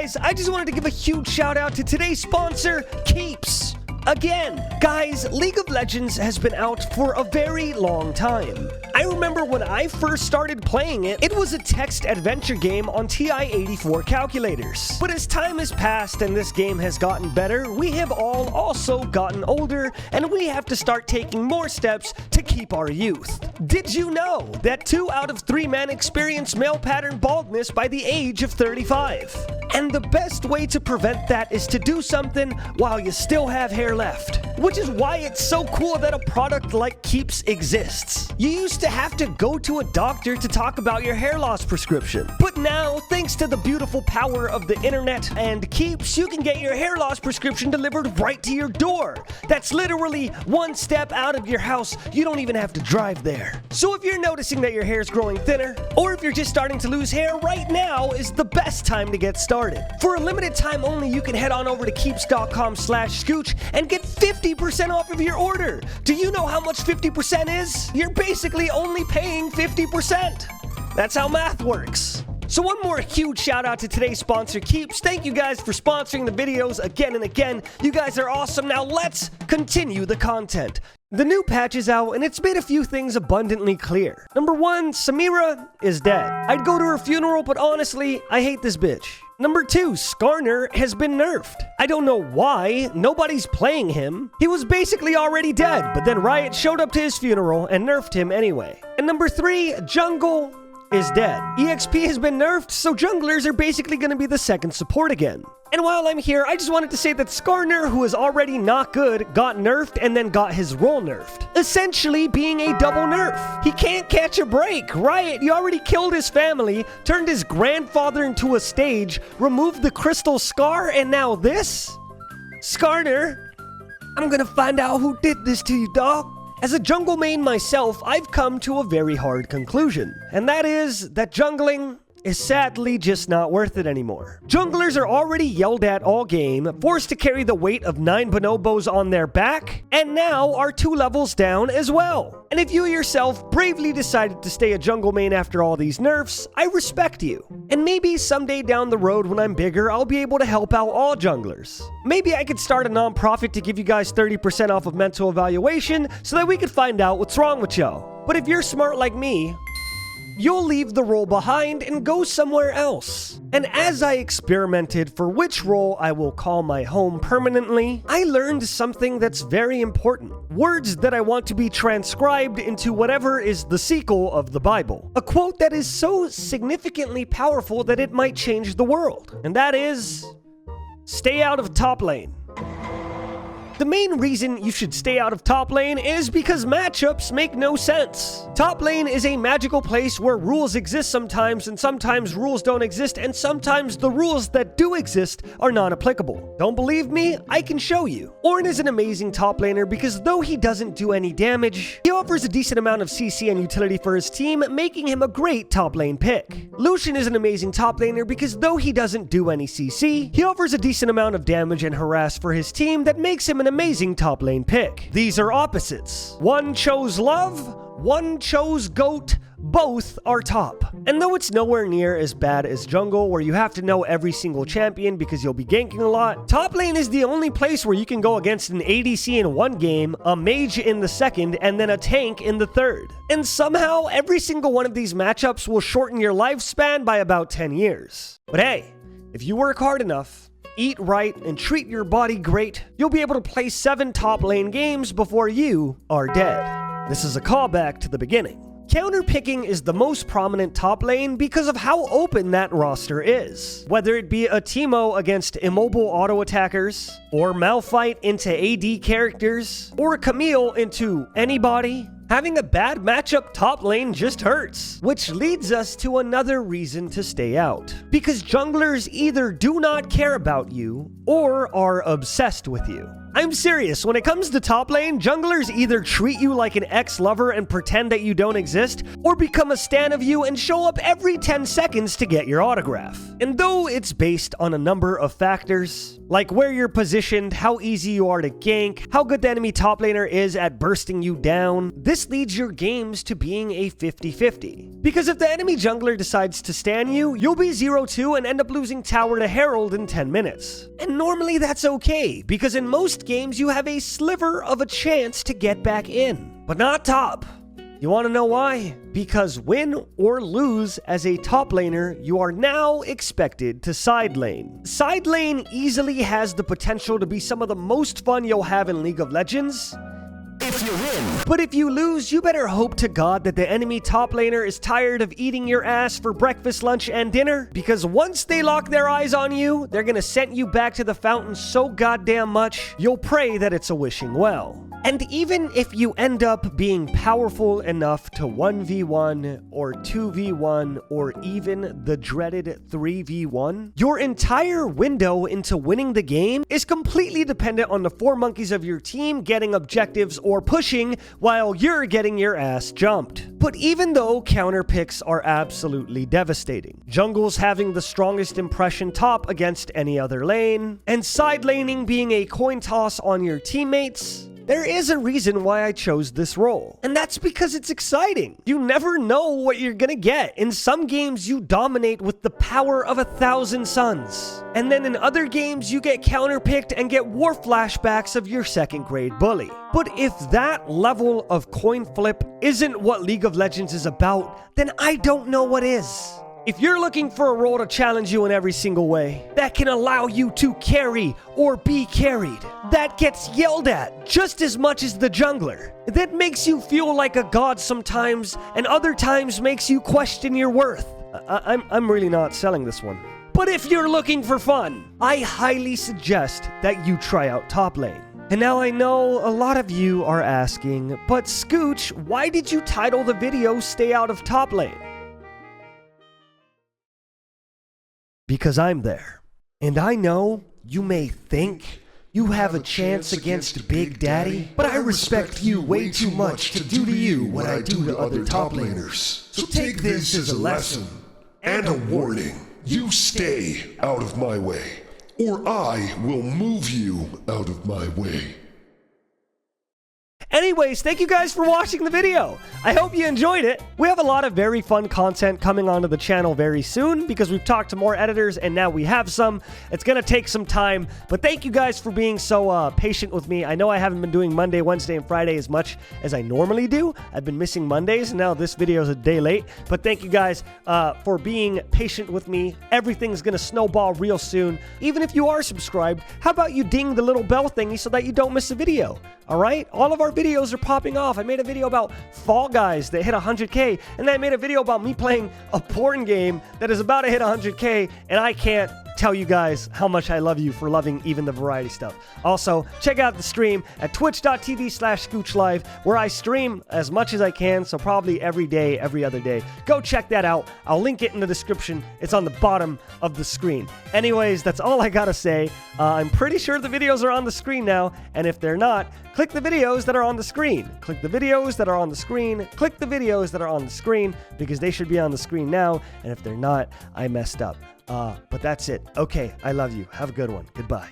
guys, I just wanted to give a huge shout out to today's sponsor, Keeps. Again, guys, League of Legends has been out for a very long time. I remember when I first started playing it, it was a text adventure game on TI-84 calculators. But as time has passed and this game has gotten better, we have all also gotten older, and we have to start taking more steps to keep our youth. Did you know that 2 out of 3 men experience male pattern baldness by the age of 35? And the best way to prevent that is to do something while you still have hair left. Which is why it's so cool that a product like Keeps exists. You used to have to go to a doctor to talk about your hair loss prescription. But now, thanks to the beautiful power of the internet and Keeps, you can get your hair loss prescription delivered right to your door. That's literally 1 step out of your house. You don't even have to drive there. So if you're noticing that your hair is growing thinner, or if you're just starting to lose hair, right now is the best time to get started. For a limited time only, you can head on over to keeps.com/scooch and get 50% off of your order. Do you know how much 50% is? You're basically only paying 50%. That's how math works. So one more huge shout out to today's sponsor, Keeps. Thank you guys for sponsoring the videos again and again. You guys are awesome. Now let's continue the content. The new patch is out, and it's made a few things abundantly clear. Number 1, Samira is dead. I'd go to her funeral, but honestly, I hate this bitch. Number 2, Skarner has been nerfed. I don't know why, nobody's playing him. He was basically already dead, but then Riot showed up to his funeral and nerfed him anyway. And number 3, Jungle is dead. EXP has been nerfed, so junglers are basically going to be the second support again. And while I'm here, I just wanted to say that Skarner, who is already not good, got nerfed and then got his role nerfed. Essentially being a double nerf. He can't catch a break. Riot, you already killed his family, turned his grandfather into a stage, removed the crystal scar, and now this? Skarner, I'm gonna find out who did this to you, dog. As a jungle main myself, I've come to a very hard conclusion, and that is that jungling is sadly just not worth it anymore. Junglers are already yelled at all game, forced to carry the weight of 9 bonobos on their back, and now are 2 levels down as well. And if you yourself bravely decided to stay a jungle main after all these nerfs, I respect you. And maybe someday down the road when I'm bigger, I'll be able to help out all junglers. Maybe I could start a non-profit to give you guys 30% off of mental evaluation so that we could find out what's wrong with y'all. But if you're smart like me, you'll leave the role behind and go somewhere else. And as I experimented for which role I will call my home permanently, I learned something that's very important. Words that I want to be transcribed into whatever is the sequel of the Bible. A quote that is so significantly powerful that it might change the world. And that is, stay out of top lane. The main reason you should stay out of top lane is because matchups make no sense. Top lane is a magical place where rules exist sometimes, and sometimes rules don't exist, and sometimes the rules that do exist are non-applicable. Don't believe me? I can show you. Ornn is an amazing top laner because though he doesn't do any damage, he offers a decent amount of CC and utility for his team, making him a great top lane pick. Lucian is an amazing top laner because though he doesn't do any CC, he offers a decent amount of damage and harass for his team that makes him an amazing top lane pick. These are opposites. One chose love, one chose goat, both are top. And though it's nowhere near as bad as jungle, where you have to know every single champion because you'll be ganking a lot, top lane is the only place where you can go against an ADC in one game, a mage in the second, and then a tank in the third. And somehow, every single one of these matchups will shorten your lifespan by about 10 years. But hey, if you work hard enough, eat right, and treat your body great, you'll be able to play 7 top lane games before you are dead. This is a callback to the beginning. Counter-picking is the most prominent top lane because of how open that roster is. Whether it be a Teemo against immobile auto-attackers, or Malphite into AD characters, or a Camille into anybody, having a bad matchup top lane just hurts. Which leads us to another reason to stay out. Because junglers either do not care about you, or are obsessed with you. I'm serious, when it comes to top lane, junglers either treat you like an ex-lover and pretend that you don't exist, or become a stan of you and show up every 10 seconds to get your autograph. And though it's based on a number of factors, like where you're positioned, how easy you are to gank, how good the enemy top laner is at bursting you down, this leads your games to being a 50-50. Because if the enemy jungler decides to stan you, you'll be 0-2 and end up losing tower to Herald in 10 minutes. And normally that's okay, because in most games you have a sliver of a chance to get back in. But not top. You want to know why? Because win or lose as a top laner, you are now expected to side lane. Side lane easily has the potential to be some of the most fun you'll have in League of Legends, if you win. But if you lose, you better hope to God that the enemy top laner is tired of eating your ass for breakfast, lunch, and dinner, because once they lock their eyes on you, they're gonna send you back to the fountain so goddamn much, you'll pray that it's a wishing well. And even if you end up being powerful enough to 1v1 or 2v1 or even the dreaded 3v1, your entire window into winning the game is completely dependent on the 4 monkeys of your team getting objectives or pushing while you're getting your ass jumped. But even though counter picks are absolutely devastating, jungles having the strongest impression top against any other lane, and side laning being a coin toss on your teammates, there is a reason why I chose this role, and that's because it's exciting. You never know what you're gonna get. In some games, you dominate with the power of 1,000 suns, and then in other games, you get counterpicked and get war flashbacks of your second grade bully. But if that level of coin flip isn't what League of Legends is about, then I don't know what is. If you're looking for a role to challenge you in every single way, that can allow you to carry or be carried, that gets yelled at just as much as the jungler, that makes you feel like a god sometimes and other times makes you question your worth, I'm really not selling this one. But if you're looking for fun, I highly suggest that you try out top lane. And now I know a lot of you are asking, but Scooch, why did you title the video Stay Out of Top Lane? Because I'm there. And I know you may think you have a chance against Big Daddy, but I respect you way too much to do to you what I do to other top laners. So take this as a lesson and a warning. You stay out of my way, or I will move you out of my way. Anyways, thank you guys for watching the video. I hope you enjoyed it. We have a lot of very fun content coming onto the channel very soon because we've talked to more editors and now we have some. It's gonna take some time, but thank you guys for being so patient with me. I know I haven't been doing Monday, Wednesday, and Friday as much as I normally do. I've been missing Mondays, and now this video is a day late. But thank you guys for being patient with me. Everything's gonna snowball real soon. Even if you are subscribed, how about you ding the little bell thingy so that you don't miss a video? All right? All of our videos are popping off. I made a video about Fall Guys that hit 100K, and then I made a video about me playing a porn game that is about to hit 100K, and I can't tell you guys how much I love you for loving even the variety stuff. Also, check out the stream at twitch.tv/ScoochLive, where I stream as much as I can, so probably every day, every other day. Go check that out. I'll link it in the description. It's on the bottom of the screen. Anyways, that's all I gotta say. I'm pretty sure the videos are on the screen now, and if they're not, click the videos that are on the screen. Click the videos that are on the screen. Click the videos that are on the screen, because they should be on the screen now, and if they're not, I messed up. But that's it. Okay, I love you. Have a good one. Goodbye.